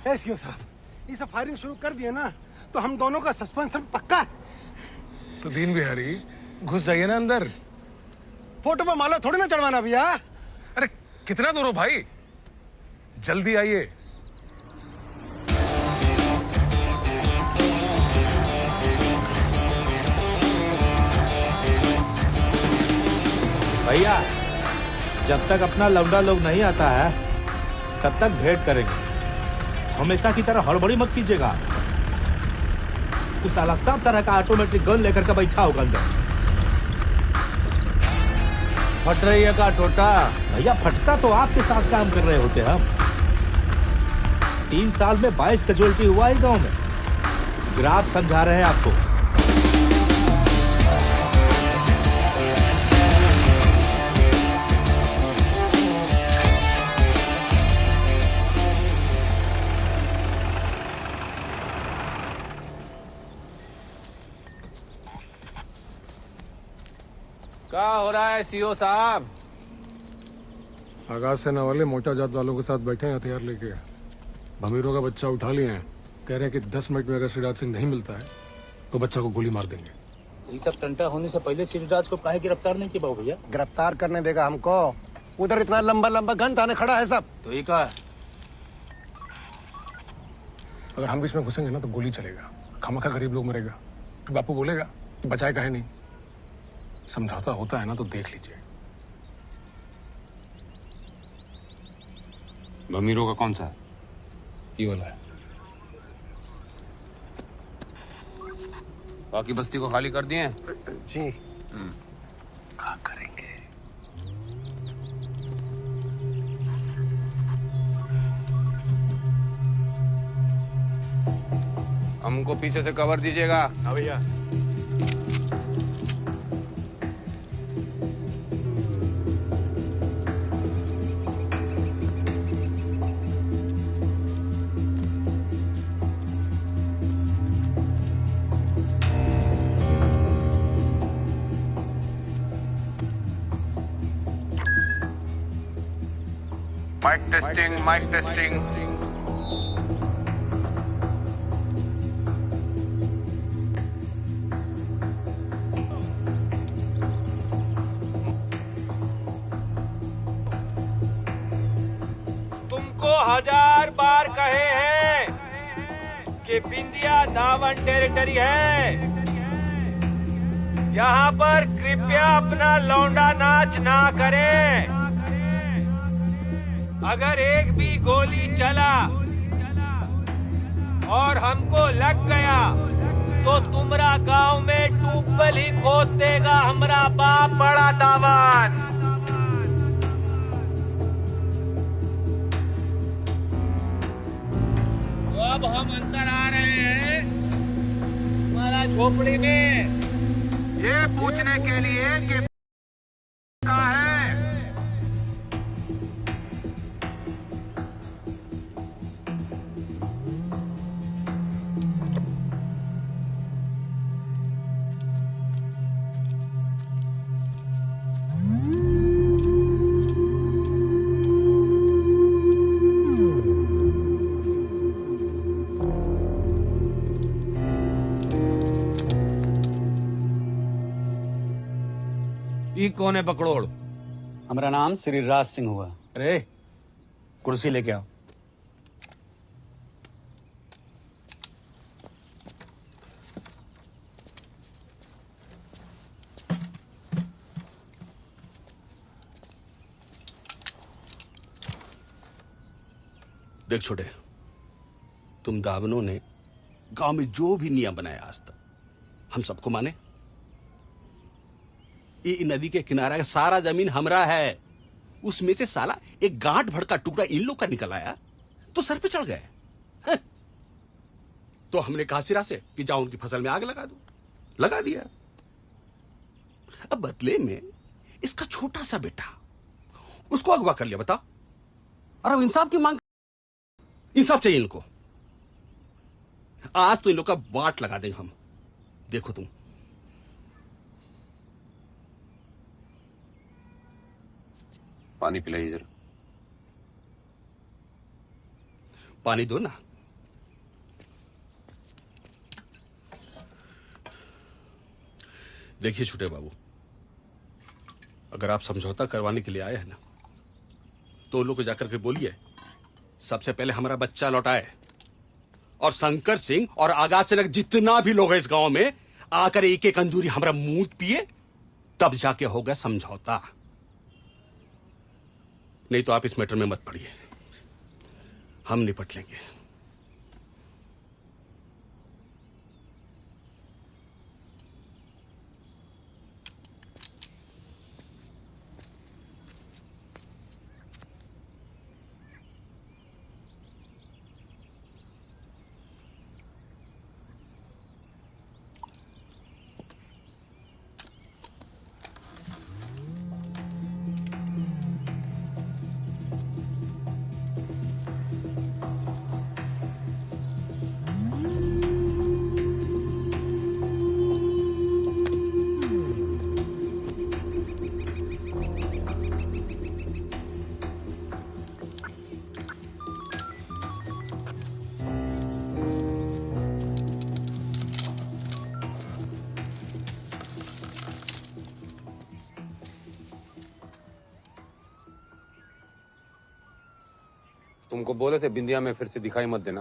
SP साहब, ये सब फायरिंग शुरू कर दिए ना तो हम दोनों का सस्पेंशन पक्का है। तो दीन बिहारी घुस जाइए ना अंदर। फोटो पे माला थोड़ी ना चढ़वाना भैया। अरे कितना दूर हो भाई, जल्दी आइए। भैया जब तक अपना लौंडा लोग नहीं आता है तब तक भेंट करेंगे। हमेशा की तरह हड़बड़ी मत कीजिएगा। उस साला सब तरह का ऑटोमेटिक गन लेकर के बैठा होगा अंदर। फट रही है का टोटा? भैया फटता तो आपके साथ काम कर रहे होते हम। 3 साल में 22 कैजुअल्टी हुआ है गांव में। ग्राफ समझा रहे हैं आपको। क्या हो रहा है सीओ साहब? आगाज सेना वाले मोटा जात वालों के साथ बैठे हैं हथियार लेके। भमीरों का बच्चा उठा लिए हैं। कह रहे हैं कि 10 मिनट में अगर श्रीराज सिंह नहीं मिलता है तो बच्चा को गोली मार देंगे। ये सब टंटा होने से पहले श्रीराज को काहे गिरफ्तार नहीं किया भैया? गिरफ्तार करने देगा हमको? उधर इतना लंबा लंबा गन थाने खड़ा है सब। तो ये का अगर हम बीच में घुसेंगे ना तो गोली चलेगा। खामखा गरीब लोग मरेगा। तो बापू बोलेगा कि बचाए काहे नहीं। समझौता होता है ना तो देख लीजिए। भमीरों का कौन सा? ये वाला है। बाकी बस्ती को खाली कर दिए? जी। क्या करेंगे? हमको पीछे से कवर दीजिएगा। हाँ भैया। Mic testing, mic testing. तुमको 1000 बार कहे हैं कि बिंदिया दावन टेरिटरी है। यहाँ पर कृपया अपना लौंडा नाच ना करें। अगर एक भी गोली चला और हमको लग गया तो तुम्हारा गांव में ट्यूबवेल ही खोद देगा हमारा बाप बड़ा दावन। तो अब हम अंदर आ रहे हैं हमारा झोपड़ी में, ये पूछने के लिए कि कहाँ है। ये कौन है पकड़ोड़? हमारा नाम श्रीराज सिंह हुआ। अरे कुर्सी लेके आओ। देख छोटे, तुम दावनों ने गांव में जो भी नियम बनाया आज तक हम सबको माने। ये नदी के किनारा का सारा जमीन हमरा है। उसमें से साला एक गांठ भर का टुकड़ा इन लोग का निकल आया तो सर पे चढ़ गए। तो हमने कहा सिरा से कि जाओ उनकी फसल में आग लगा दो। लगा दिया। अब बदले में इसका छोटा सा बेटा उसको अगवा कर लिया। बताओ। और अब इंसाफ की मांग, इंसाफ चाहिए इनको। आज तो इन लोग का वाट लगा देंगे हम। देखो तुम। पानी पिलाइए जरा। पानी दो ना। देखिए छोटे बाबू, अगर आप समझौता करवाने के लिए आए हैं ना, तो उन लोग को जाकर के बोलिए सबसे पहले हमारा बच्चा लौटाए, और शंकर सिंह और आगाज से जितना भी लोग हैं इस गांव में आकर एक एक अंजूरी हमारा मुंह पिए, तब जाके होगा समझौता। नहीं तो आप इस मैटर में मत पड़िए, हम निपट लेंगे। तुमको बोले थे बिंदिया में फिर से दिखाई मत देना।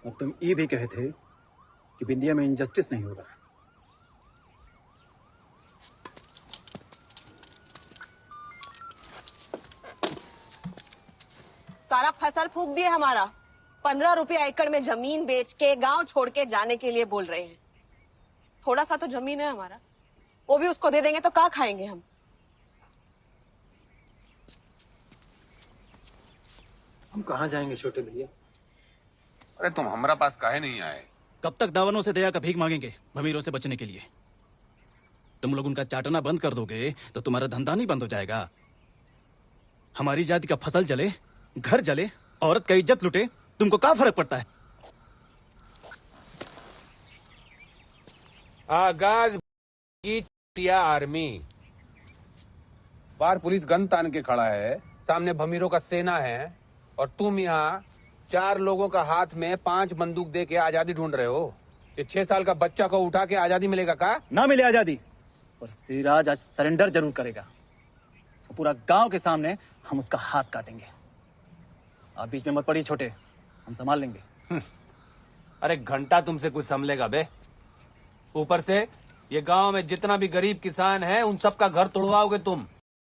और तुम ये भी कहे थे कि बिंदिया में इनजस्टिस नहीं होगा। सारा फसल फूक दिए हमारा। 15 रुपया एकड़ में जमीन बेच के गांव छोड़ के जाने के लिए बोल रहे हैं। थोड़ा सा तो जमीन है हमारा, वो भी उसको दे देंगे तो क्या खाएंगे हम। हम कहाँ जाएंगे छोटे भैया? अरे तुम हमारा पास काहे नहीं आए? कब तक दावनों से दया का भीख मांगेंगे भमीरों से बचने के लिए? तुम लोग उनका चाटना बंद कर दोगे तो तुम्हारा धंधा नहीं बंद हो जाएगा। हमारी जाति का फसल जले, घर जले, औरत का इज्जत लुटे, तुमको क्या फर्क पड़ता है? आगाज की आर्मी बाहर पुलिस गन तान के खड़ा है, सामने भमीरों का सेना है, और तुम यहाँ 4 लोगों का हाथ में 5 बंदूक दे के आजादी ढूंढ रहे हो। ये 6 साल का बच्चा को उठा के आजादी मिलेगा का? ना मिले आजादी, पर सिराज आज सरेंडर जरूर करेगा। पूरा गांव के सामने हम उसका हाथ काटेंगे। आप बीच में मत पड़िए छोटे, हम संभाल लेंगे। अरे घंटा तुमसे कुछ संभलेगा बे? ऊपर से ये गांव में जितना भी गरीब किसान है उन सब का घर तोड़वाओगे तुम।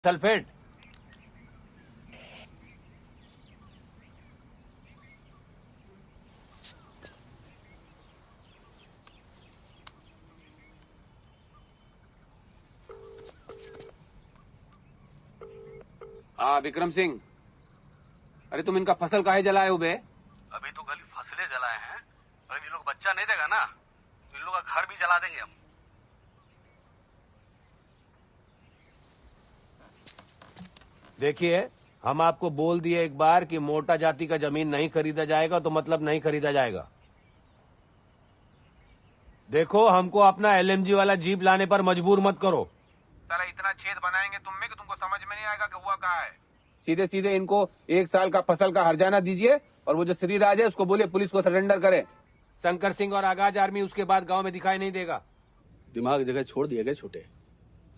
सल्फेट हाँ विक्रम सिंह, अरे तुम इनका फसल काहे जलाए हो बे? अभी तो गली फसलें जलाए हैं, अगर ये लोग बच्चा नहीं देगा ना तो इन लोग का घर भी जला देंगे हम। देखिए, हम आपको बोल दिए एक बार कि मोटा जाति का जमीन नहीं खरीदा जाएगा तो मतलब नहीं खरीदा जाएगा। देखो, हमको अपना LMG वाला जीप लाने पर मजबूर मत करो। साला इतना छेद बनाएंगे तुम में कि तुमको समझ में नहीं आएगा कि हुआ कहाँ है। सीधे सीधे इनको 1 साल का फसल का हर्जाना दीजिए, और वो जो श्रीराज है उसको बोलिए पुलिस को सरेंडर करे। शंकर सिंह और आगाज आर्मी उसके बाद गांव में दिखाई नहीं देगा। दिमाग जगह छोड़ दिए गए छोटे।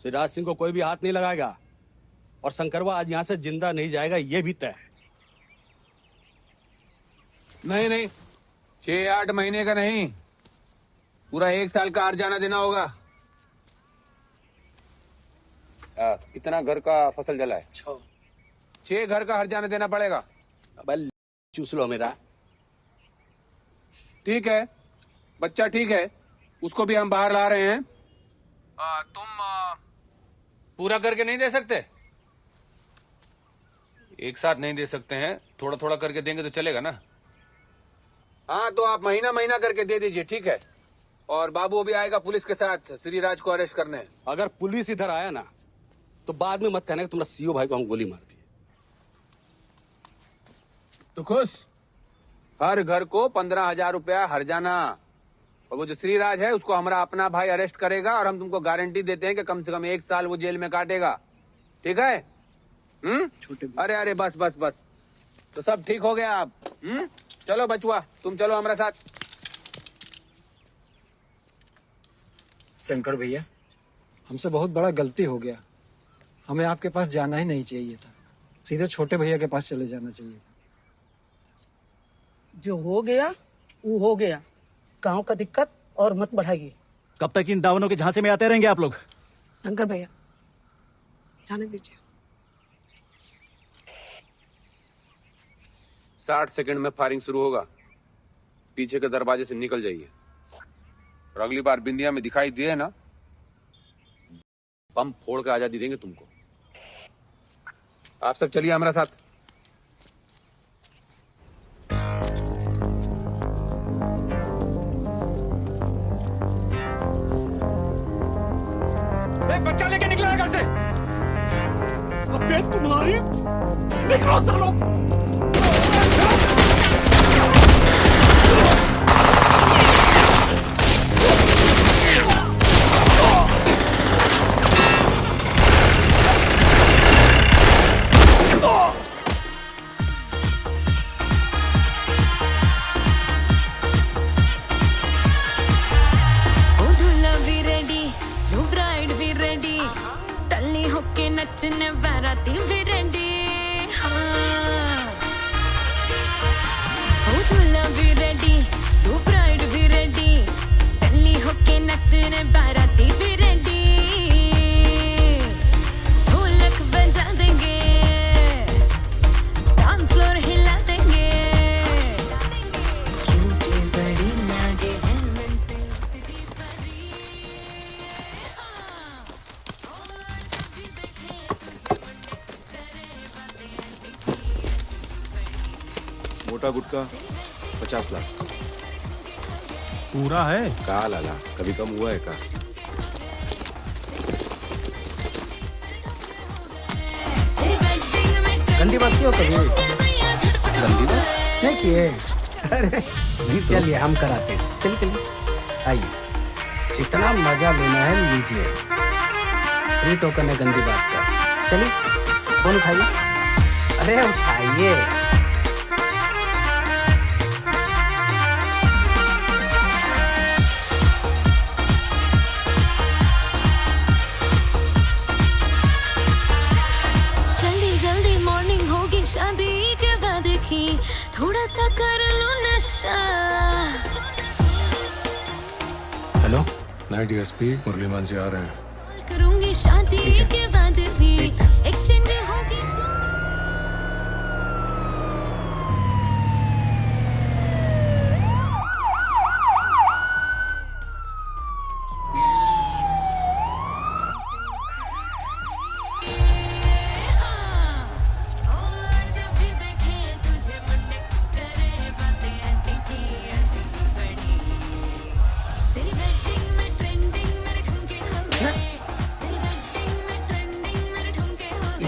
श्रीराज सिंह को कोई भी हाथ नहीं लगाएगा, और शंकरवा आज यहाँ से जिंदा नहीं जाएगा, ये भी तय है। नहीं, 6-8 महीने का नहीं, पूरा 1 साल का हर्जाना देना होगा। कितना घर का फसल जला है? 6 घर का हर्जाना देना पड़ेगा। अब चूस लो मेरा। ठीक है, बच्चा ठीक है, उसको भी हम बाहर ला रहे हैं। तुम पूरा करके नहीं दे सकते? एक साथ नहीं दे सकते हैं, थोड़ा थोड़ा करके देंगे तो चलेगा ना? हाँ, तो आप महीना महीना करके दे दीजिए, ठीक है। और बाबू अभी आएगा पुलिस के साथ श्रीराज को अरेस्ट करने। अगर पुलिस इधर आया ना तो बाद में मत कहना कि तुम्हारा सीओ भाई को हम गोली मार दी। तो खुश? हर घर को 15,000 रुपया हर्जाना, और वो जो श्रीराज है उसको हमारा अपना भाई अरेस्ट करेगा, और हम तुमको गारंटी देते हैं कि कम से कम 1 साल वो जेल में काटेगा। ठीक है? अरे अरे बस बस बस, तो सब ठीक हो गया आप? चलो बचुआ, तुम चलो हमारे साथ। शंकर भैया, हमसे बहुत बड़ा गलती हो गया। हमें आपके पास जाना ही नहीं चाहिए था, सीधे छोटे भैया के पास चले जाना चाहिए था। जो हो गया वो हो गया, गांव का दिक्कत और मत बढ़ाइए। कब तक इन दावनों के झांसे में आते रहेंगे आप लोग? शंकर भैया जाने दीजिए। 60 सेकंड में फायरिंग शुरू होगा, पीछे के दरवाजे से निकल जाइए। और अगली बार बिंदिया में दिखाई दिए ना, बम फोड़ के आजादी देंगे तुमको। आप सब चलिए हमारे साथ। बच्चा लेके निकला है घर से। अबे तुम्हारी, निकलो सालो। नचने बाराती भी रेडी, हाँ दूल्हा भी रेडी, तू ब्राइड भी रेडी, टल्ली होके नचने बाराती भी रेडी। ढोलक बजा देंगे, डांस फ्लोर हिला देंगे, क्योंकि बड़ी लागे हेवन से उतरी परी। मोटा गुटका 50 लाख पूरा है? का लाला, कभी कम हुआ है का? गंदी बात क्यों कभी? गंदी बात नहीं किए। अरे चलिए हम कराते हैं, चलिए चलिए आइए, जितना मजा लेना है लीजिए, फ्री टोकन है गंदी बात का। चलिए फोन उठाइए। अरे उठाइए। शादी के बाद की थोड़ा सा कर लो नशा। हेलो, नए डीएसपी मुरली मान जी आ रहे हैं। करूंगी शादी के बाद भी एक्सचेंज होगी।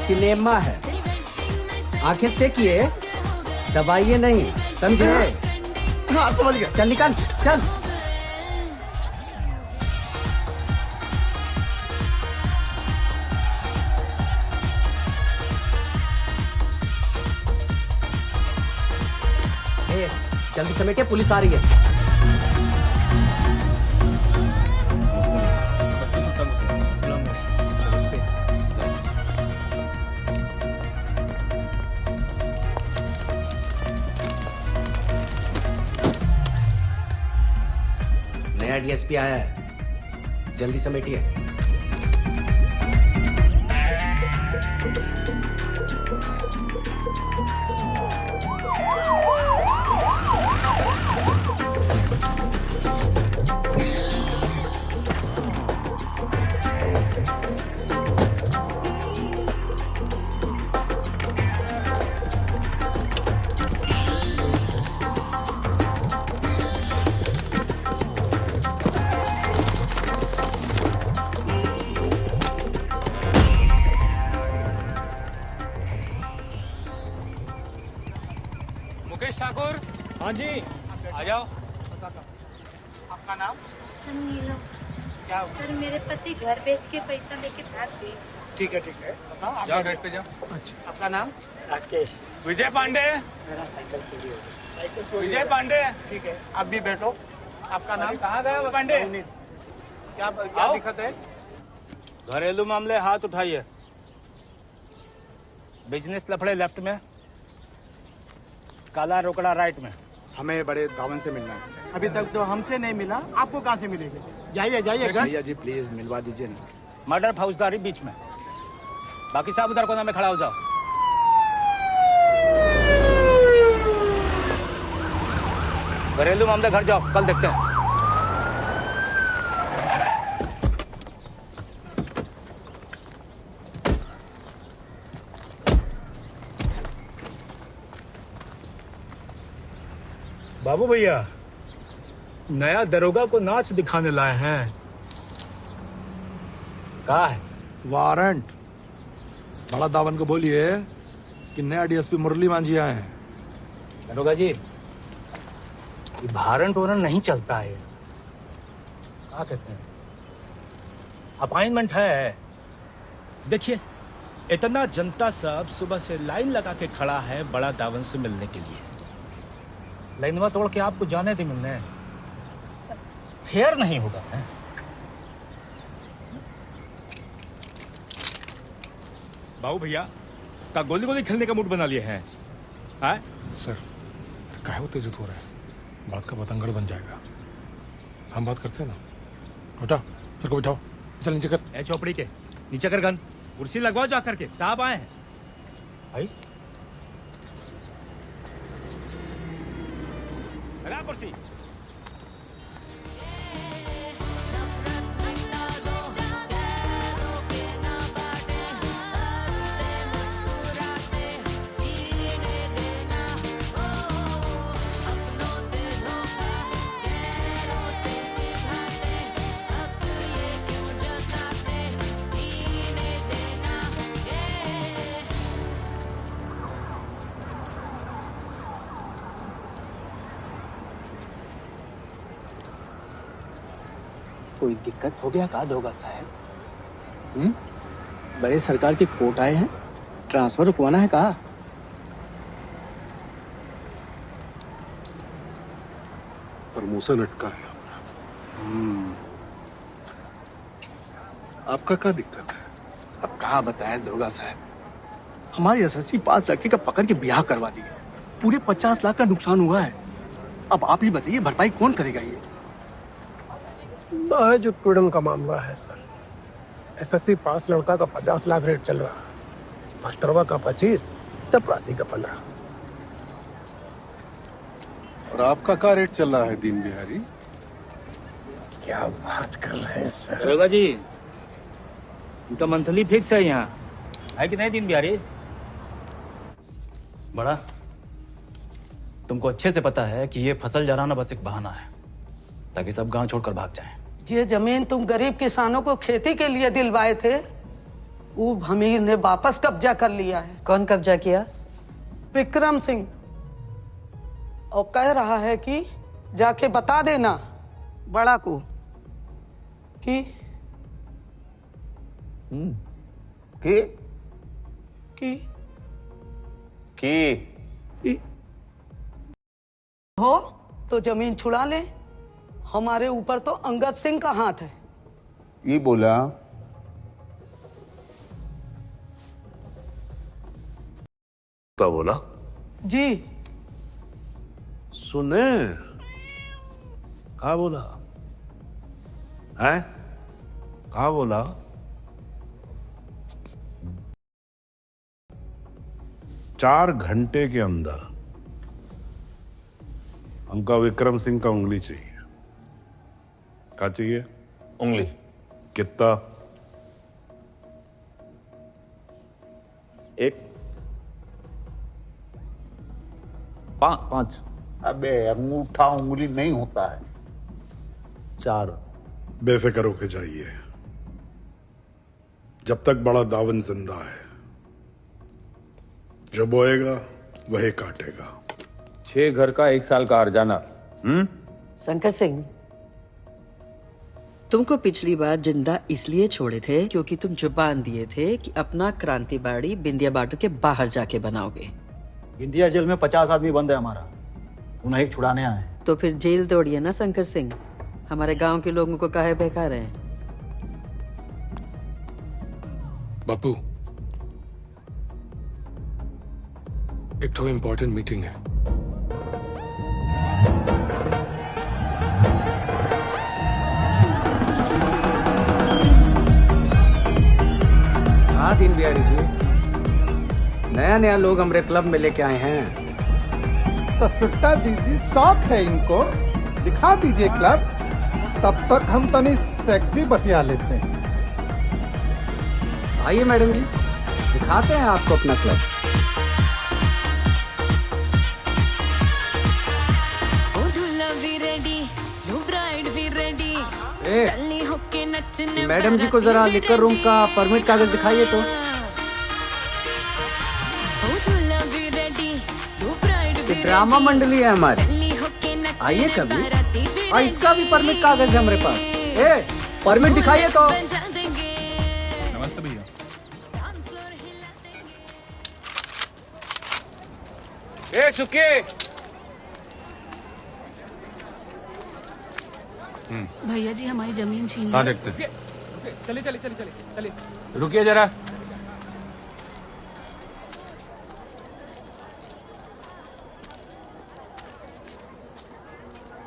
सिनेमा है, आंखें से किए दबाइए नहीं, समझे? हाँ समझ गया। चल निकाल, चल। जल्दी समेटे, पुलिस आ रही है। नया डीएसपी आया है, जल्दी समेटिए। मुकेश ठाकुर। हाँ जी आ जाओ। आपका नाम? क्या? सर मेरे पति घर बेच के पैसा लेके भाग गए। ठीक है बताओ आप जाओ गेट पे जाओ। अच्छा आपका नाम? राकेश। विजय पांडे। मेरा साइकिल चोरी हो गया। साइकिल चोरी विजय हो गई। पांडे। ठीक है आप भी बैठो। आपका नाम? कहाँ गए वो पांडे? क्या दिक्कत है? घरेलू मामले हाथ उठाइए। बिजनेस लफड़े लेफ्ट में, काला रोकड़ा राइट में। हमें बड़े दावन से मिलना है। अभी तक तो हमसे नहीं मिला, आपको कहाँ से मिलेगा? जाइए भैया जी प्लीज मिलवा दीजिए ना। मर्डर फौजदारी बीच में, बाकी सब उधर कोना में खड़ा हो जाओ। घरेलू मामले घर जाओ, कल देखते हैं। बाबू भैया, नया दरोगा को नाच दिखाने लाए हैं। कहा है? वारंट। बड़ा दावन को बोलिए कि नया डीएसपी मुरली मांझी आए हैं। दरोगा जी, ये वारंट वारंट नहीं चलता है। क्या कहते हैं? अपॉइंटमेंट है। देखिए, इतना जनता सब सुबह से लाइन लगा के खड़ा है बड़ा दावन से मिलने के लिए। लाइनवा तोड़ के आपको जाने दे मिलने, फेयर नहीं होगा है? बाबू भैया का गोली गोली खेलने का मूड बना लिए हैं। सर काहे उत्तेजित हो रहे हैं? बात का बतंगड़ बन जाएगा। हम बात करते हैं ना। उठा, सर को बिठाओ। चल नीचे कर। ए चौपड़ी के नीचे कर गन। कुर्सी लगवाओ जा करके, साहब आए हैं। भाई लगा कुर्सी। कोई दिक्कत हो गया का दरोगा साहब? बड़े सरकार के कोर्ट आए हैं, ट्रांसफर रुकवाना है कहा? प्रमोशन अटका है। आपका क्या दिक्कत है? अब कहा बताया दरोगा साहब, हमारी एसएससी पास लड़के का पकड़ के ब्याह करवा दिए। पूरे 50 लाख का नुकसान हुआ है। अब आप ही बताइए भरपाई कौन करेगा? ये महज उत्पीड़न का मामला है सर। एसएससी पास लड़का का 50 लाख रेट चल रहा, मास्टरवा का 25, चपरासी का 15। और आपका क्या रेट चल रहा है दीन बिहारी? क्या बात कर रहे हैं सर? दरोगा जी, इनका मंथली फिक्स है यहाँ, है कि नहीं दिन बिहारी? बड़ा, तुमको अच्छे से पता है कि ये फसल जलाना बस एक बहाना है ताकि सब गांव छोड़कर भाग जाएं। ये जमीन तुम गरीब किसानों को खेती के लिए दिलवाए थे, वो भमीर ने वापस कब्जा कर लिया है। कौन कब्जा किया? विक्रम सिंह। और कह रहा है कि जाके बता देना बड़ा को कि हो तो जमीन छुड़ा ले। हमारे ऊपर तो अंगद सिंह का हाथ है। ये बोला क्या बोला? जी सुने कहा बोला है? कहा बोला? चार घंटे के अंदर हमका विक्रम सिंह का उंगली चाहिए। क्या चाहिए? उंगली। कितना? एक पांच। अबे अंगूठा उंगली नहीं होता है। 4। बेफिक्र होके जाइए, जब तक बड़ा दावन जिंदा है। जो बोएगा वही काटेगा। 6 घर का 1 साल का हर्जाना। शंकर सिंह, तुमको पिछली बार जिंदा इसलिए छोड़े थे क्योंकि तुम जुबान दिए थे कि अपना क्रांति बाड़ी बिंदिया बॉर्डर के बाहर जाके बनाओगे। इंडिया जेल में 50 आदमी बंद है हमारा, उन्हें एक छुड़ाने आए हैं। तो फिर जेल तोड़िए ना शंकर सिंह, हमारे गांव के लोगों को काहे बहका रहे हैं? बापू, एक तो इम्पोर्टेंट मीटिंग है। हाँ दीन बिहारी जी, नया नया लोग हमारे क्लब में लेके आए हैं। तो सुट्टा दीदी शौक है इनको, दिखा दीजिए क्लब, तब तक हम तनी सेक्सी बतिया लेते हैं। आइए मैडम जी, दिखाते हैं आपको अपना क्लब। मैडम जी को जरा लिकर रूम का परमिट कागज दिखाइए तो। ड्रामा मंडली है हमारी, आइए कभी। और इसका भी परमिट कागज है हमारे पास। परमिट दिखाइए तो। नमस्ते भैया। ए सुके, भैया जी हमारी जमीन छीन हाँ ली। देखते हैं। चलिए चलिए चलिए चलिए चलिए। रुकिए जरा।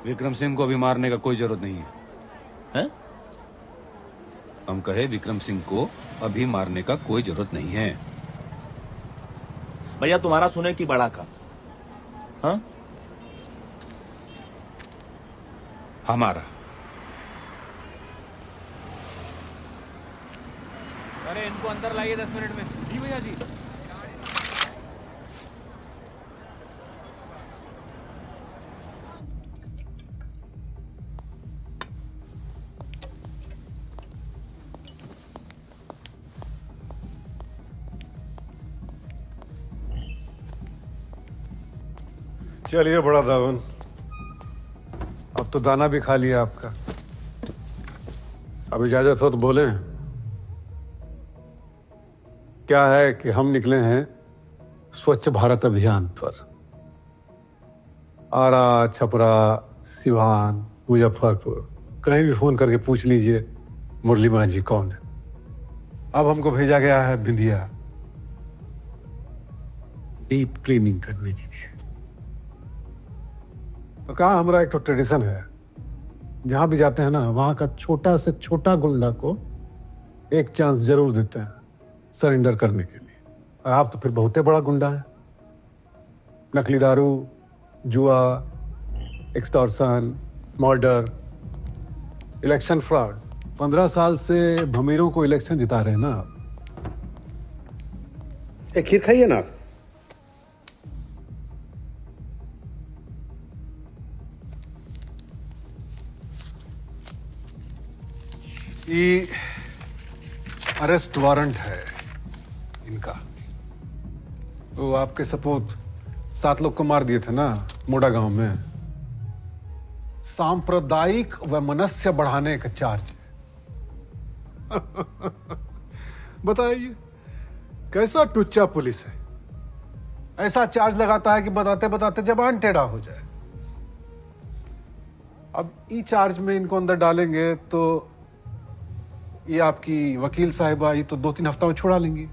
विक्रम सिंह को अभी मारने का कोई जरूरत नहीं है। हैं? हम कहे विक्रम सिंह को अभी मारने का कोई जरूरत नहीं है। भैया तुम्हारा सुने कि बड़ा का? हाँ? हमारा। अरे इनको अंदर लाइए 10 मिनट में। जी भैया जी। चलिए बड़ा दावन, अब तो दाना भी खा लिया आपका। अब इजाजत हो तो बोले। क्या है कि हम निकले हैं स्वच्छ भारत अभियान पर। आरा, छपरा, सिवान, मुजफ्फरपुर, कहीं भी फोन करके पूछ लीजिए मुरली मांझी कौन है। अब हमको भेजा गया है बिंदिया डीप क्लीनिंग करने के लिए। तो कहा हमारा एक तो ट्रेडिशन है, जहां भी जाते हैं ना वहां का छोटा से छोटा गुंडा को एक चांस जरूर देते हैं सरेंडर करने के लिए। और आप तो फिर बहुत बड़ा गुंडा है। नकली दारू, जुआ, एक्सटॉर्शन, मर्डर, इलेक्शन फ्रॉड। 15 साल से भमीरों को इलेक्शन जिता रहे हैं ना आप। एक खीर खाइए ना। ये अरेस्ट वारंट है इनका। वो आपके सपूत 7 लोग को मार दिए थे ना मोड़ा गांव में। सांप्रदायिक वैमनस्य बढ़ाने का चार्ज है। बताइए कैसा टुच्चा पुलिस है, ऐसा चार्ज लगाता है कि बताते बताते जबान टेढ़ा हो जाए। अब ई चार्ज में इनको अंदर डालेंगे तो ये आपकी वकील साहिबा ये तो 2-3 हफ्ता में छुड़ा लेंगी।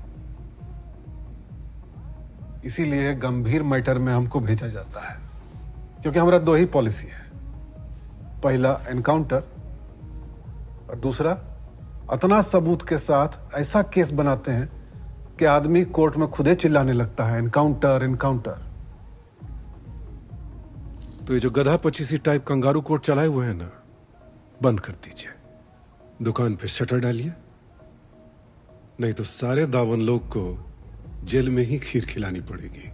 इसीलिए गंभीर मैटर में हमको भेजा जाता है, क्योंकि हमारा 2 ही पॉलिसी है। पहला एनकाउंटर और दूसरा अतना सबूत के साथ ऐसा केस बनाते हैं कि आदमी कोर्ट में खुदे चिल्लाने लगता है एनकाउंटर एनकाउंटर। तो ये जो गधा पचीसी टाइप कंगारू कोर्ट चलाए हुए हैं ना, बंद कर दीजिए। दुकान पे शटर डालिए, नहीं तो सारे दावन लोग को जेल में ही खीर खिलानी पड़ेगी।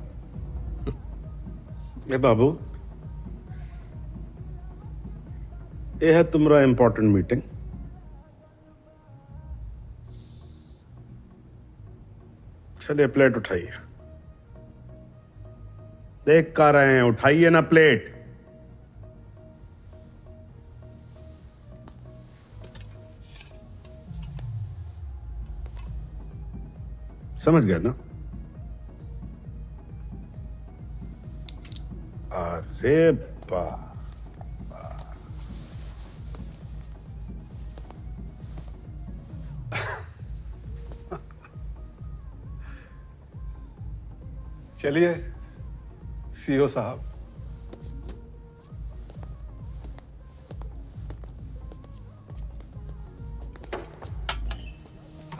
ए बाबू, ये है तुम्हारा इंपॉर्टेंट मीटिंग। चलिए प्लेट उठाइए। देख कर रहे हैं, उठाइए ना प्लेट। समझ गया ना? अरे बा चलिए सीओ साहब,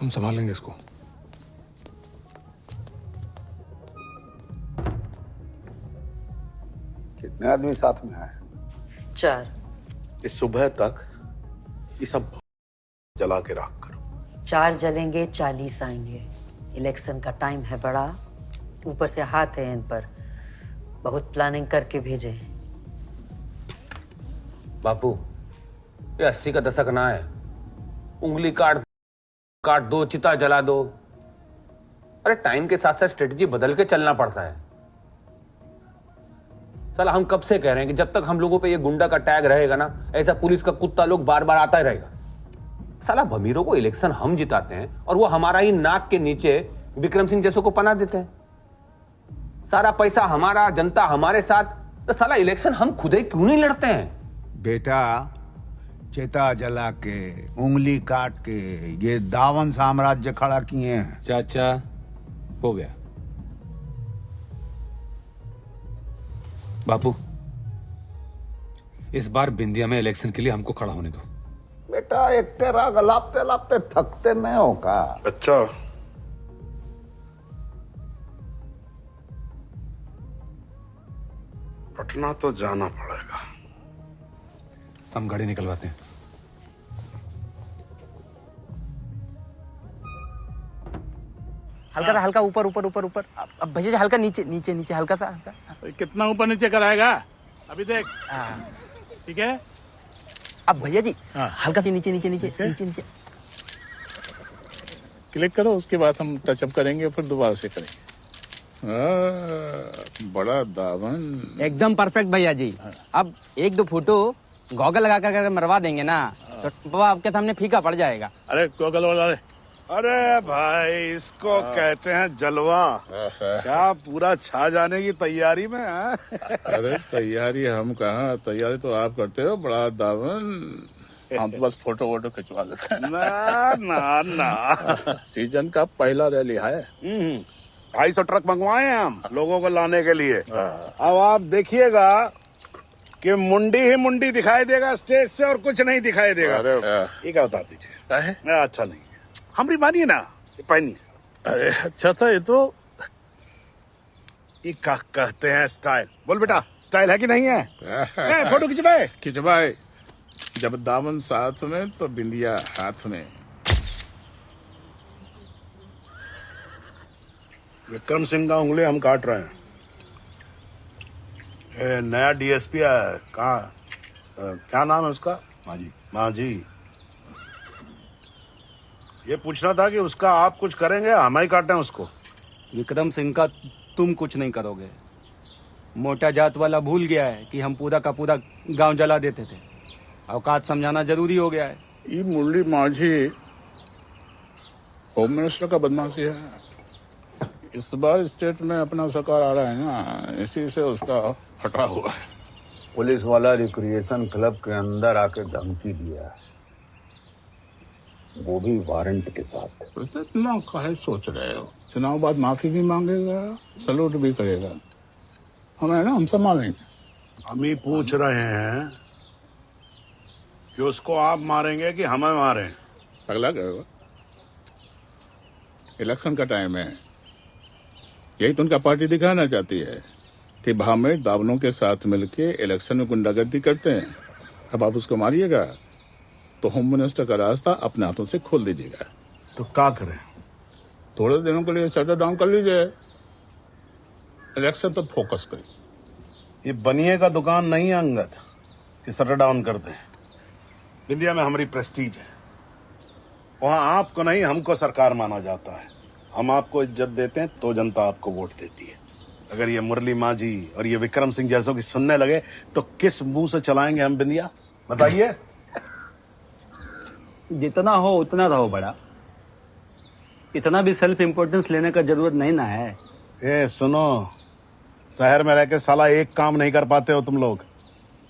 हम संभाल लेंगे इसको। कितने आदमी साथ में आए? 4। इस सुबह तक ये सब जला के राख करो। 4 जलेंगे, 40 आएंगे। इलेक्शन का टाइम है बड़ा, ऊपर से हाथ है इन पर, बहुत प्लानिंग करके भेजे हैं। बापू, ये 80 का दशक ना है। उंगली काट दो, चिता जला दो। अरे टाइम के साथ साथ स्ट्रेटजी बदल के चलना पड़ता है। साला हम कब से कह रहे हैं कि जब तक हम लोगों पे ये गुंडा का टैग रहेगा ना, ऐसा पुलिस का कुत्ता लोग बार बार आता ही रहेगा। साला भमीरों को इलेक्शन हम जिताते हैं और वो हमारा ही नाक के नीचे विक्रम सिंह जैसों को पनाह देते हैं। सारा पैसा हमारा, जनता हमारे साथ, तो साला इलेक्शन हम खुद ही क्यों नहीं लड़ते हैं? बेटा, चिता जला के, उंगली काट के ये दावन साम्राज्य खड़ा किए हैं। चाचा हो गया। बापू, इस बार बिंदिया में इलेक्शन के लिए हमको खड़ा होने दो। बेटा, एक तेरा लापते लापते थकते नहीं हो का? अच्छा, पटना तो जाना पड़ेगा। हम गाड़ी निकलवाते हैं। हल्का सा, हल्का ऊपर ऊपर ऊपर ऊपर। अब भैया जी हल्का नीचे नीचे नीचे, हल्का सा, हल्का। कितना ऊपर नीचे कराएगा अभी देख। ठीक है। अब भैया जी हल्का सी नीचे नीचे नीचे नीचे नीचे क्लिक करो, उसके बाद हम टचअप करेंगे, फिर दोबारा से करेंगे। बड़ा दामन, एकदम परफेक्ट भैया जी। अब 1-2 फोटो गॉगल लगा कर मरवा देंगे ना, तो बाबा आपके सामने फीका पड़ जाएगा। अरे गॉगल वाला, अरे भाई, इसको कहते हैं जलवा। क्या पूरा छा जाने की तैयारी में है? अरे तैयारी हम कहाँ, तैयारी तो आप करते हो। बड़ा दामन, हम तो बस फोटो वोटो खिंचवा लेते हैं। ना ना ना, सीजन का पहला रैली है। 250 ट्रक मंगवाए हैं हम लोगों को लाने के लिए। अब आप देखिएगा कि मुंडी ही मुंडी दिखाई देगा स्टेज से, और कुछ नहीं दिखाई देगा। ये क्या बता दीजिए? अच्छा नहीं, हमारी मानिए ना, पहनिए। अरे अच्छा था ये तो। ये क्या कहते हैं स्टाइल? बोल बेटा, स्टाइल है कि नहीं है? फोटो खिंचवाए खिंचवाए। जब दामन साथ में तो बिंदिया हाथ में। विक्रम सिंह का उंगली हम काट रहे हैं। नया डीएसपी है, कहाँ, क्या नाम है उसका? मांझी। ये पूछना था कि उसका आप कुछ करेंगे, हम ही काटें उसको? विक्रम सिंह का तुम कुछ नहीं करोगे। मोटा जात वाला भूल गया है कि हम पूरा का पूरा गांव जला देते थे। औकात समझाना जरूरी हो गया है। ये मुरली माझी होम मिनिस्टर का बदमाशी है। इस बार स्टेट में अपना सरकार आ रहा है ना, इसी से उसका हटा हुआ है। पुलिस वाला रिक्रिएशन क्लब के अंदर आके धमकी दिया, वो भी वारंट के साथ। इतना काहे सोच रहे हो? चुनाव बाद माफी भी मांगेगा, सलूट भी करेगा। हमें ना, हम संभालेंगे। हम ही पूछ रहे हैं कि उसको आप मारेंगे कि हमें मारें? अगला करेगा। इलेक्शन का टाइम है, यही तो उनका पार्टी दिखाना चाहती है कि भामेर दावनों के साथ मिलके इलेक्शन में गुंडागर्दी करते हैं। अब आप उसको मारिएगा तो होम मिनिस्टर का रास्ता अपने हाथों से खोल दीजिएगा। तो क्या करें? थोड़े दिनों के लिए शटर डाउन कर लीजिए, इलेक्शन पर फोकस करिए। ये बनिए का दुकान नहीं है अंगद कि शटर डाउन कर दें। इंडिया में हमारी प्रेस्टीज है, वहां आपको नहीं हमको सरकार माना जाता है। हम आपको इज्जत देते हैं तो जनता आपको वोट देती है। अगर ये मुरली माझी और ये विक्रम सिंह जैसों की सुनने लगे तो किस मुंह से चलाएंगे हम बिंदिया? बताइए। जितना हो उतना रहो बड़ा। इतना भी सेल्फ इम्पोर्टेंस लेने का जरूरत नहीं ना है। ए सुनो, शहर में रह के साला एक काम नहीं कर पाते हो तुम लोग।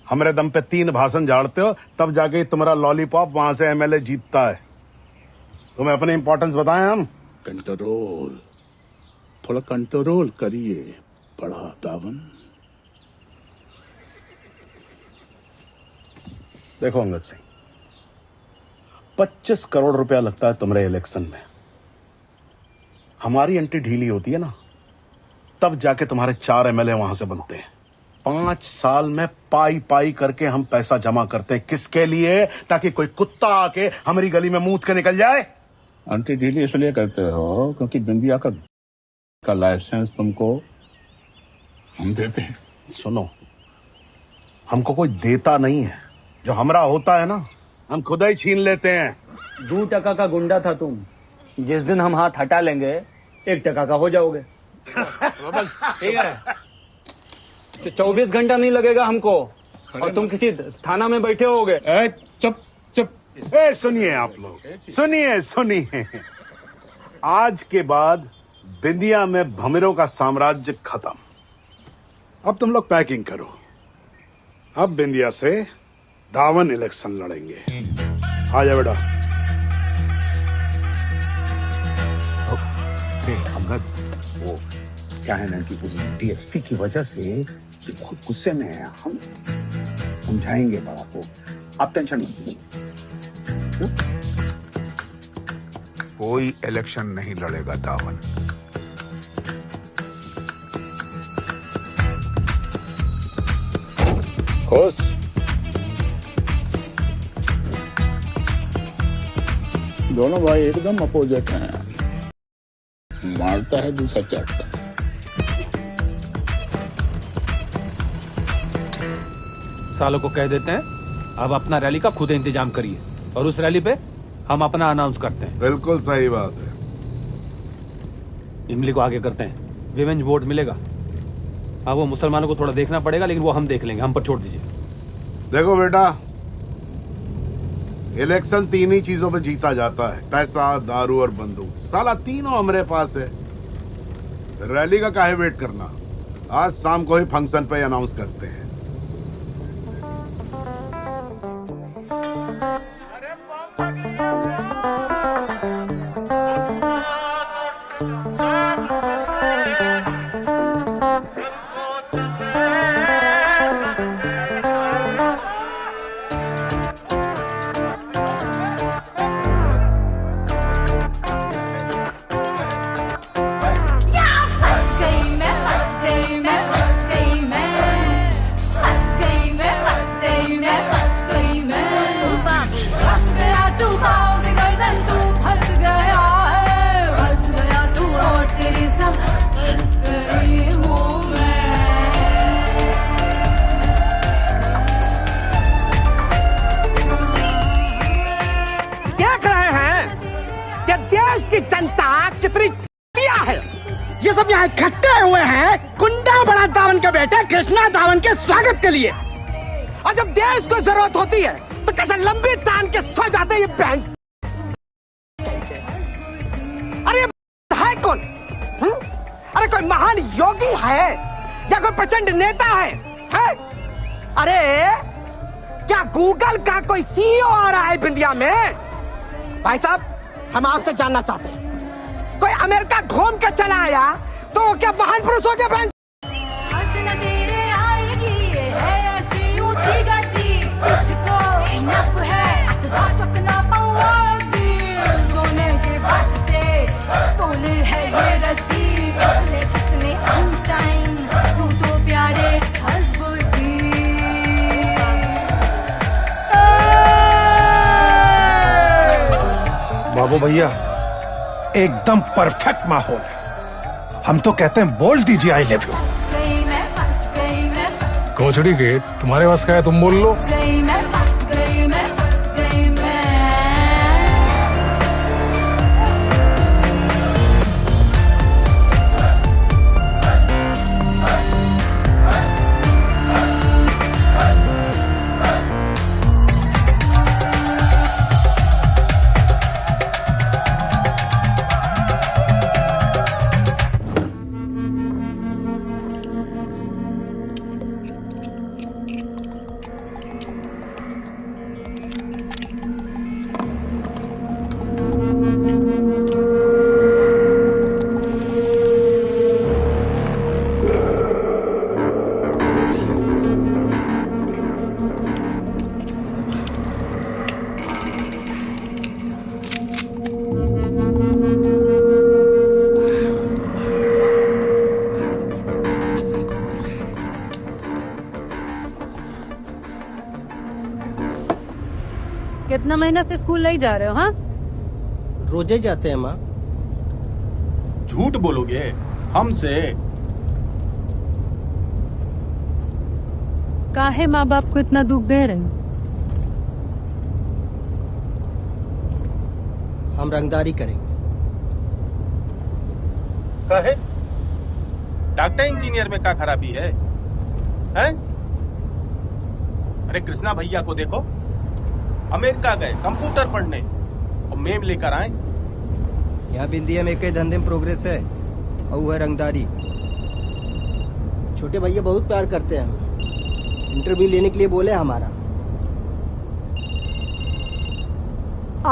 हमारे दम पे 3 भाषण झाड़ते हो, तब जाके तुम्हारा लॉलीपॉप वहां से एमएलए जीतता है। तुम्हें अपनी इंपॉर्टेंस बताएं हम। कंट्रोल, थोड़ा कंट्रोल करिए बड़ा दावन। देखो अंगद सिंह, 25 करोड़ रुपया लगता है तुम्हारे इलेक्शन में। हमारी एंट्री ढीली होती है ना, तब जाके तुम्हारे 4 एमएलए वहां से बनते हैं। 5 साल में पाई पाई करके हम पैसा जमा करते हैं। किसके लिए? ताकि कोई कुत्ता आके हमारी गली में मूत के निकल जाए। आंटी ढीली इसलिए करते हो क्योंकि बिंदिया का लाइसेंस तुमको हम देते हैं। सुनो, हमको कोई देता नहीं है, जो हमरा होता है ना हम खुद ही छीन लेते हैं। 2 टका का गुंडा था तुम, जिस दिन हम हाथ हटा लेंगे 1 टका का हो जाओगे। ठीक है, 24 घंटा नहीं लगेगा हमको, और तुम किसी थाना में बैठे होगे। चुप चुप। सुनिए आप लोग, सुनिए। आज के बाद बिंदिया में भमीरों का साम्राज्य खत्म। अब तुम लोग पैकिंग करो। अब बिंदिया से दावन इलेक्शन लड़ेंगे। आ जा बेटा। अंगद, वो क्या है ना कि उस डीएसपी की वजह से ये बहुत गुस्से में है। हम समझाएंगे बड़ा को, आप टेंशन मत लीजिए। कोई इलेक्शन नहीं लड़ेगा दावन। खुश? दोनों भाई एकदम अपोजिट हैं। मारता है दूसरा चाटता। सालों को कह देते हैं अब अपना रैली का खुद इंतजाम करिए, और उस रैली पे हम अपना अनाउंस करते हैं। बिल्कुल सही बात है। इमली को आगे करते हैं, विवेंज वोट मिलेगा। हाँ, वो मुसलमानों को थोड़ा देखना पड़ेगा, लेकिन वो हम देख लेंगे, हम पर छोड़ दीजिए। देखो बेटा, इलेक्शन 3 ही चीजों पे जीता जाता है, पैसा, दारू और बंदूक। साला तीनों हमारे पास है। रैली का काहे वेट करना, आज शाम को ही फंक्शन पे अनाउंस करते हैं। इकट्ठे हुए हैं कुंडा बड़ा दावन के बेटे कृष्णा दावन के स्वागत के लिए। और जब देश को जरूरत होती है तो कैसे लंबी तान के सो जाते ये बैंक। अरे है कौन? अरे कोई महान योगी है या कोई प्रचंड नेता है? अरे क्या गूगल का कोई सीईओ आ रहा है बिंदिया में? भाई साहब, हम आपसे जानना चाहते हैं, कोई अमेरिका घूम के चला आया तो क्या महान पुरुष हो गया? बैंक बाबू भैया, एकदम परफेक्ट माहौल है। हम तो कहते हैं बोल दीजिए आई लव यू। कोचड़ी के तुम्हारे पास क्या है, तुम बोल लो। कितना महीना से स्कूल नहीं जा रहे हो? हाँ, रोजे जाते हैं माँ। झूठ बोलोगे हमसे? काहे माँ बाप को इतना दुख दे रहे हो? हम रंगदारी करेंगे। काहे? डॉक्टर इंजीनियर में क्या खराबी है? हैं? अरे कृष्णा भैया को देखो, अमेरिका गए कंप्यूटर पढ़ने और मेम लेकर आए। यहाँ बिंदिया में कई धंधे में प्रोग्रेस है और वो है रंगदारी। छोटे भैया बहुत प्यार करते हैं हमें, इंटरव्यू लेने के लिए बोले हमारा।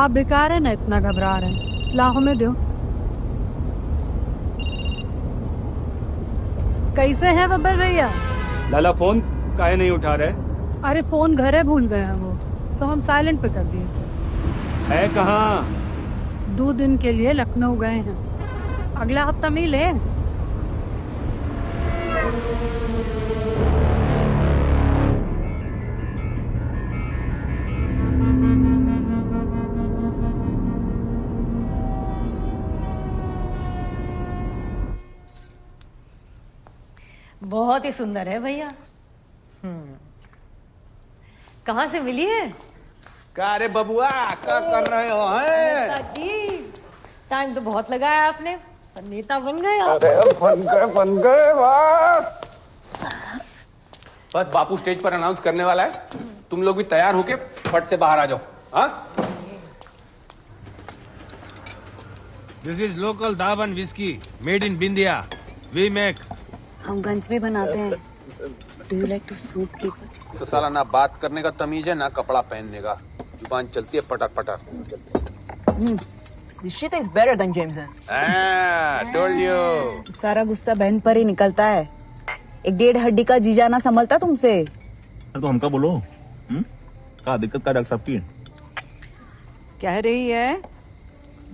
आप बेकार है ना इतना घबरा रहे हैं। लाहो में दो। कैसे है बब्बर भैया? लाला फोन काहे नहीं उठा रहे? अरे फोन घरे भूल गए हैं वो, तो हम साइलेंट पे कर दिए। है कहाँ? 2 दिन के लिए लखनऊ गए हैं, अगला हफ्ता मिले। बहुत ही सुंदर है भैया। कहाँ से मिली है? का रे बबुआ, क्या कर रहे हो? हैं? जी, टाइम तो बहुत लगाया आपने, पर नेता बन गए आप। अरे बन गए बस बापू स्टेज पर अनाउंस करने वाला है, तुम लोग भी तैयार होके फट से बाहर आ जाओ। हाँ? दिस इज लोकल दावन विस्की मेड इन बिंदिया। We make. हम गंज में बनाते हैं। Do you like to soup people? तो साला ना बात करने का तमीज है ना कपड़ा पहनने का, जुबान चलती है पटर पटर। This shit is better than Jameson. Told you. सारा गुस्सा बहन पर ही निकलता है। 1.5 हड्डी का जीजा ना संभलता तुमसे। तो हमका बोलो, क्या दिक्कत का डॉक्टर साहब की? कह रही है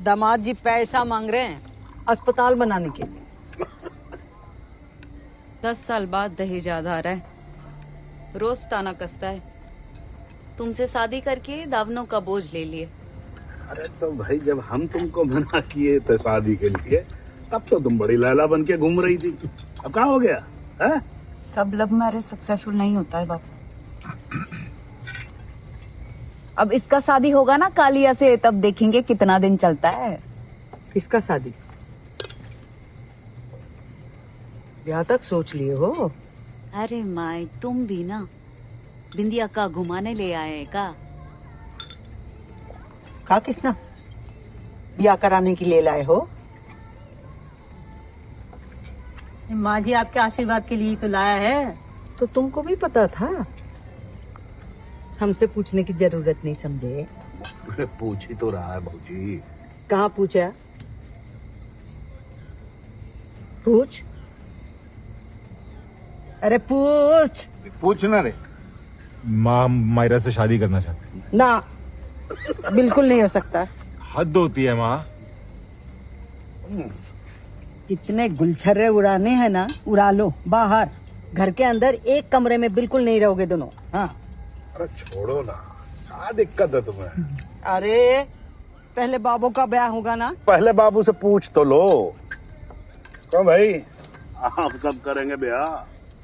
दामाद जी पैसा मांग रहे हैं अस्पताल बनाने के लिए। 10 साल बाद दहेज याद आ रहा है, रोज ताना कसता है। तुमसे शादी करके दावनों का बोझ ले लिए। अरे तो भाई जब हम तुमको मना किए थे शादी के लिए, तब तो तुम बड़ी लैला बन के घूम रही थी। अब कहाँ हो गया है? सब लव मैरिज सक्सेसफुल नहीं होता है बापू। अब इसका शादी होगा ना कालिया से, तब देखेंगे कितना दिन चलता है। किसका शादी? ब्याह तक सोच लिए हो? अरे माई, तुम भी ना बिंदिया का घुमाने ले आए का? किसना ब्याह कराने के लिए लाए हो? माँ जी आपके आशीर्वाद के लिए तो लाया है। तो तुमको भी पता था? हमसे पूछने की जरूरत नहीं समझे। पूछ ही तो रहा है भाजी। कहाँ पूछा? पूछ। अरे पूछ। पूछना रे। माँ मायरा से शादी करना चाहती है। ना, बिल्कुल नहीं हो सकता। हद होती है माँ। जितने गुलछर्रे उड़ाने हैं ना, उड़ा लो बाहर। घर के अंदर एक कमरे में बिल्कुल नहीं रहोगे दोनों। हाँ। अरे छोड़ो ना, क्या दिक्कत है तुम्हें? अरे पहले बाबू का ब्याह होगा ना। पहले बाबू से पूछ तो लो। क्यों भाई, आप सब करेंगे ब्याह?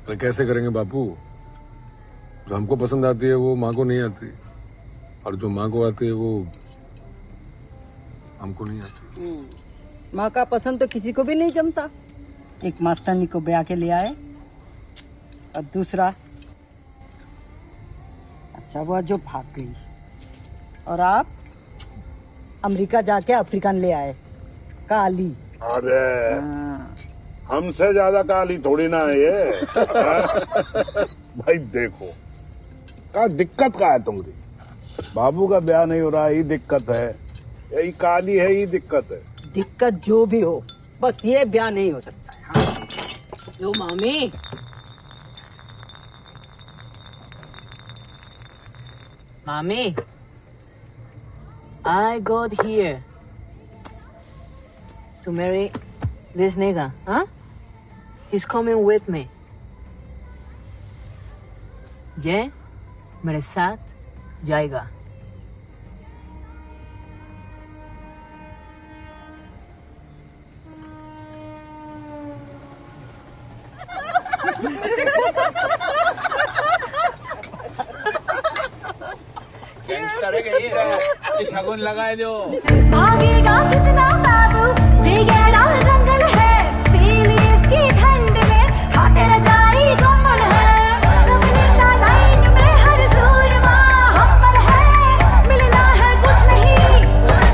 तो कैसे करेंगे बापू? जो हमको पसंद आती है वो माँ को नहीं आती, और जो माँ को आती है वो हमको नहीं आती। माँ का पसंद तो किसी को भी नहीं जमता। एक मास्टरनी को ब्याह के ले आए, और दूसरा अच्छा हुआ जो भाग गई, और आप अमेरिका जाके अफ्रीकन ले आए काली। अरे हमसे ज्यादा काली थोड़ी ना है ये। भाई देखो, क्या दिक्कत का है तुम्हारी? बाबू का ब्याह नहीं हो रहा, यही दिक्कत है। यही काली है, यही दिक्कत है। दिक्कत जो भी हो, बस ये ब्याह नहीं हो सकता है। हाँ। लो मामी। Mommy, I got here to marry this nigga, huh? He's coming with me. ये मेरे साथ जाएगा। शगुन लगाए दो। भागेगा कितना बाबू, ये गहरा जंगल है, पीली इसकी ठंड में खाते रजाई कम्बल है। सबने का लाइन में हर सूरमा हम्बल है, मिलना है कुछ नहीं,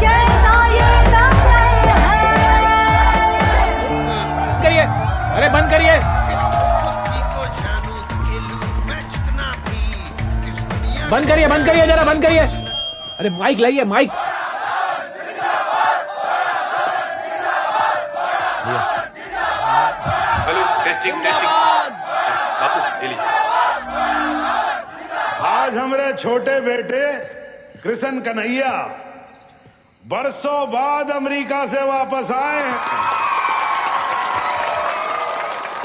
कैसा ये दंगल है। करिए, अरे बंद करिए। बंद करिए जरा, बंद करिए। अरे माइक लाइए, माइक। हेलो, टेस्टिंग बापू ले लीजिए। आज हमारे छोटे बेटे कृष्ण कन्हैया बरसों बाद अमेरिका से वापस आए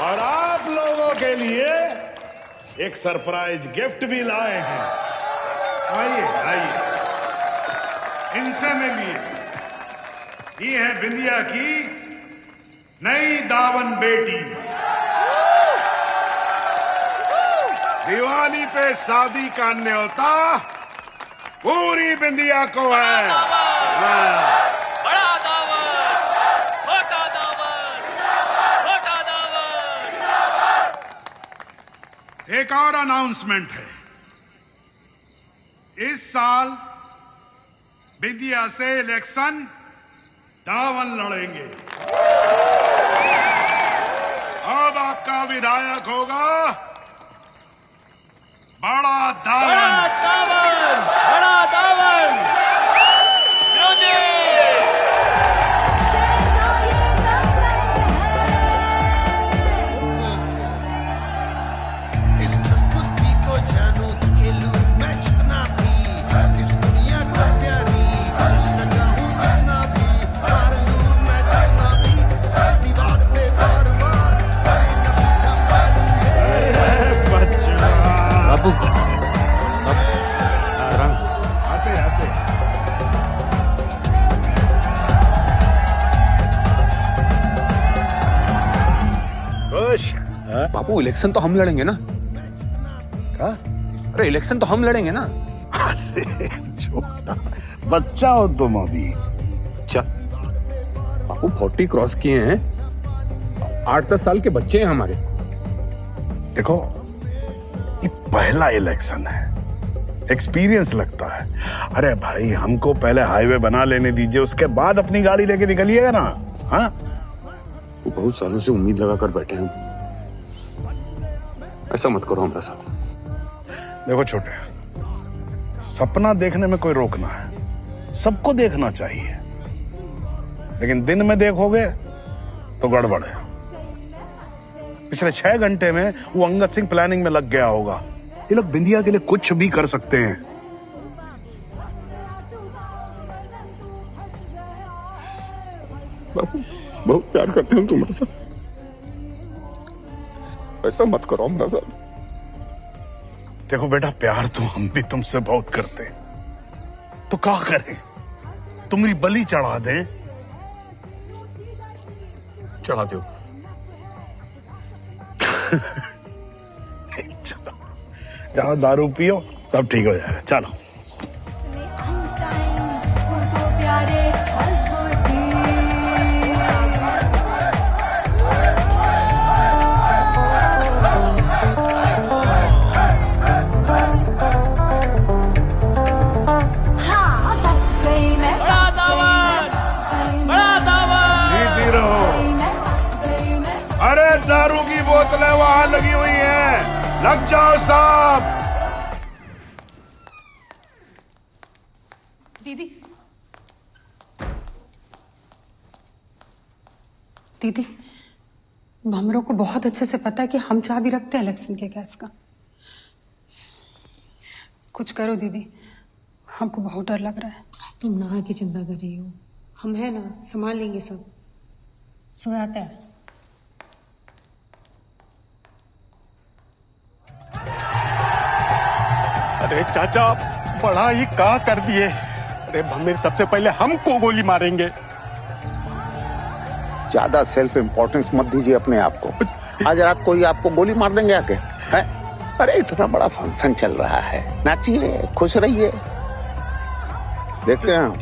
और आप लोगों के लिए एक सरप्राइज गिफ्ट भी लाए हैं। आइए आइए, इनसे मिलिए। ये है बिंदिया की नई दावन बेटी। दिवाली पे शादी का न्योता पूरी बिंदिया को है। बड़ा दावन, छोटा दावन, छोटा दावन। एक और अनाउंसमेंट है। इस साल बिंदिया से इलेक्शन दावन लड़ेंगे। अब आपका विधायक होगा बड़ा दावन। बड़ा दावन, बड़ा दावन। आते आते खुश। बापू इलेक्शन तो हम लड़ेंगे ना? क्या? अरे इलेक्शन तो हम लड़ेंगे ना? अरे छोटा बच्चा हो तुम अभी। अच्छा बापू 40 क्रॉस किए हैं, 8-10 साल के बच्चे हैं हमारे। देखो ये पहला इलेक्शन है, एक्सपीरियंस लगता है। अरे भाई हमको पहले हाईवे बना लेने दीजिए, उसके बाद अपनी गाड़ी लेके निकलिएगा ना। हाँ वो बहुत सालों से उम्मीद लगा कर बैठे हैं, ऐसा मत करो हमारे साथ। देखो छोटे, सपना देखने में कोई रोक ना है, सबको देखना चाहिए, लेकिन दिन में देखोगे तो गड़बड़ है। पिछले 6 घंटे में वो अंगद सिंह प्लानिंग में लग गया होगा। ये लोग बिंदिया के लिए कुछ भी कर सकते हैं। बाबू बहुत प्यार करते हैं तुम्हारे साथ, ऐसा मत करो हमारे साथ। देखो बेटा, प्यार तो हम भी तुमसे बहुत करते हैं, तो क्या करें? तुम्हारी बलि चढ़ा दें? चढ़ा दो। जाओ दारू पियो, सब ठीक हो जाएगा। चलो दारू की बोतलें वहां लगी हुई हैं, लग जाओ साहब। दीदी दीदी, भमरों को बहुत अच्छे से पता है कि हम चाबी रखते हैं इलेक्शन के केस का। कुछ करो दीदी, हमको बहुत डर लग रहा है। तुम नहा की चिंता कर रही हो, हम है ना, संभाल लेंगे सब। सोयाता है। अरे चाचा, बड़ा ही का कर दिए। अरे भमीर सबसे पहले हमको गोली मारेंगे। ज्यादा सेल्फ इम्पोर्टेंस मत दीजिए अपने आप को। आज रात कोई आपको गोली मार देंगे आके, है? अरे इतना बड़ा फंक्शन चल रहा है, नाचिए, खुश रहिए। देखते हैं हम।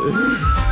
Ugh.